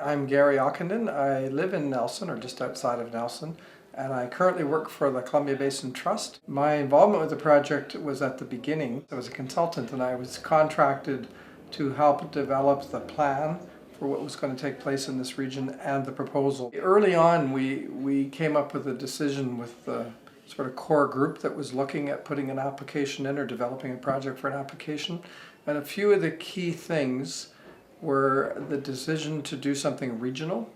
I'm Gary Ockenden. I live in Nelson, or just outside of Nelson, and I currently work for the Columbia Basin Trust. My involvement with the project was at the beginning. I was a consultant and I was contracted to help develop the plan for what was going to take place in this region and the proposal. Early on, we came up with a decision with the sort of core group that was looking at putting an application in or developing a project for an application. And a few of the key things were the decision to do something regional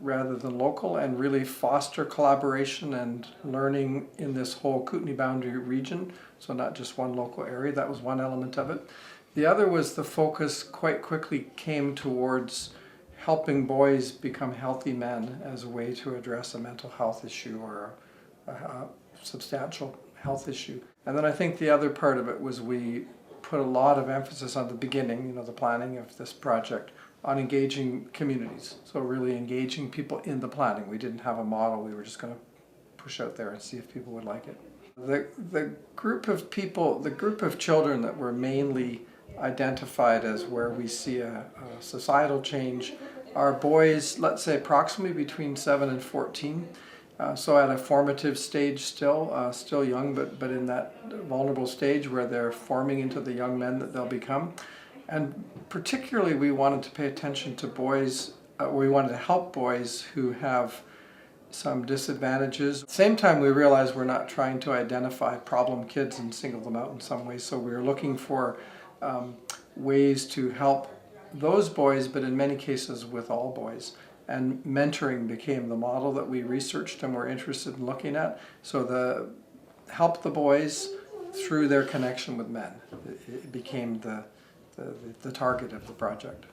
rather than local and really foster collaboration and learning in this whole Kootenay boundary region, so not just one local area. That was one element of it. The other was the focus quite quickly came towards helping boys become healthy men as a way to address a mental health issue or a substantial health issue. And then I think the other part of it was we put a lot of emphasis on the beginning, the planning of this project, on engaging communities. So really engaging people in the planning. We didn't have a model, we were just going to push out there and see if people would like it. The group of people, the group of children that were mainly identified as where we see a societal change are boys, let's say approximately between 7 and 14. So at a formative stage still young, but in that vulnerable stage where they're forming into the young men that they'll become. And particularly we wanted to pay attention to boys, we wanted to help boys who have some disadvantages. At the same time, we realized we're not trying to identify problem kids and single them out in some ways, so we were looking for ways to help those boys, but in many cases with all boys. And mentoring became the model that we researched and were interested in looking at. So help the boys through their connection with men. It became the target of the project.